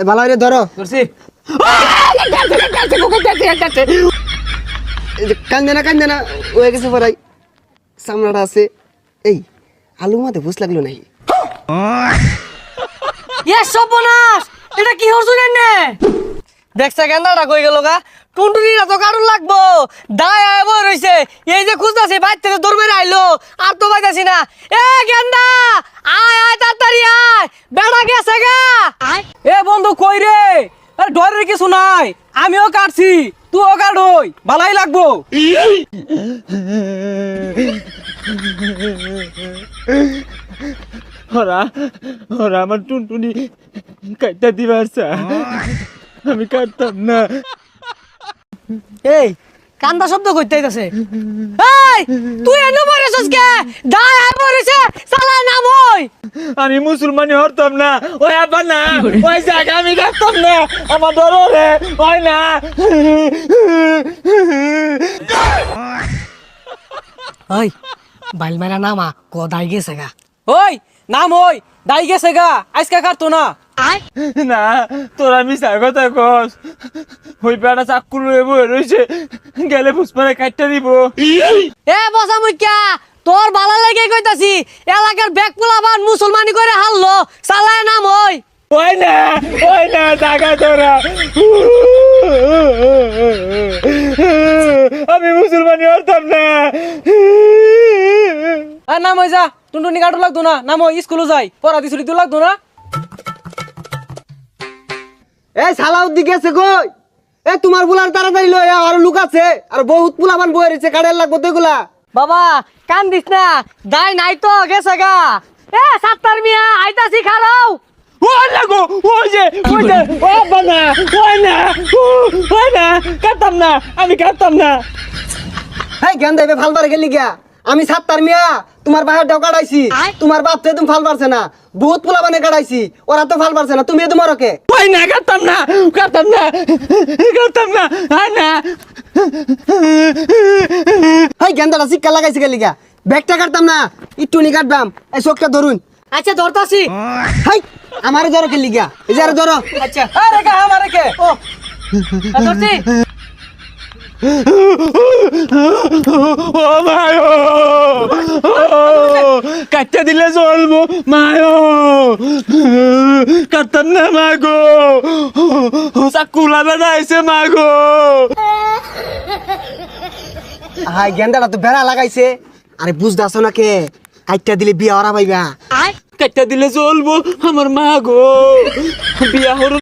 ভালো করে ধরো। ধরছি। কান্দে না হয়ে গেছে পড়াই সামনাটা আছে। এই আলু মাতে বুঝ লাগলো নাই। সর্বনাশ, এটা কি হরছুন নে? দেখছে গেন্দাটা কই গেল গা? টুনটুনিরা তো কারণ লাগবো, দায় আয় বই রইছে। এই যে খুঁজতাছি বাইর থেকে দৌড় মেরে আইলো, আর তো পাইতাছি না। এ গেন্দা, আয় তাড়াতাড়ি আয়, বেড়া গেছে গা। এ বন্ধু কই রে? আরে ডরের কিছু নাই, আমিও কাটছি, তুইও কাটই, ভালাই লাগবো। ওরা ওরা আমার টুনটুনি কাটটা দিবার চা, আমি কাটতাম না। এই কান্দা শব্দ কইতে আইতাছে। এই তুই এনে মরেছস কে? দায় আয় মরেছে, সালা নাম হই। আমি মুসলমানি হরতাম না, ওই আবার না, ওই জায়গা আমি কাটতাম না, আমার ডর রে, ওই না। ওই বাইল মারা নামা ক দাই গেছে গা। ওই নাম ওই দাই গেছে গা, আজকে কাটতো না। না তোরা মিশা কথা কস, ওই বেড়া চাকুর বই রয়েছে, গেলে পুষ্পারে কাটটা দিব। এ বসা মুখ্যা, তোর বালা লাগে কইতাছি, এলাকার ব্যাগ পোলাবান মুসলমানি করে হারলো, সালায় নাম হই। ওই না টাকা তোরা, আমি মুসলমানি হরতাম না। আর নাম হয়ে যা, টুনটুনি কাটো লাগতো না, নাম স্কুলে যাই, পড়া দিছুরি তো লাগতো না। এই সালাউদ্দিন গেছে কই? এ তোমার বুলার তাড়াতাড়ি লই আর লুক আছে আর বহুত পোলাপান বয়ে রয়েছে, কাড়ের লাগবো তো এগুলা। বাবা কান্দিস না, দাই নাই তো গেছে গা। এ সাত্তার মিয়া আইতাছি খারাও। ওই লাগো, ওই যে ও বানা, ওই না কাটতাম না, আমি কাটতাম না। এই জ্ঞান দেবে ফাল পারে গেলি গিয়া। আমি সাত্তার মিয়া তোমার বাহের ডাও কাটাইছি, তোমার বাপ তো তুমি ফাল পারছে না, বহুত পোলাপানে কাটাইছি, ওরা তো ফাল পারছে না, তুমি তোমার ওকে। ওই না কাটতাম না, আয় না। এই গেন্দাটা শিক্ষা লাগাইছে গেলি গিয়া, ব্যাগটা কাটতাম না, একটু নি কাটবাম। এই চোখটা ধরুন। আচ্ছা ধরতাছি। হাই আমারে ধরো গেলি গিয়া, এই যে আরে ধরো। আচ্ছা আরে কে আমারে কে? ও ধরছি। ও মায়ো, কাটটা দিলে চলবো মায়ো, কাটতাম না মাগো, চাকুলা বেড়াইছে মাগো। হাই গেন্দাটা তো বেড়া লাগাইছে, আরে বুঝতে আসো না কে? কাইটটা দিলে বিয়া ওরা পাইবা। কাটটা দিলে চলবো আমার মাগো, বিয়া হর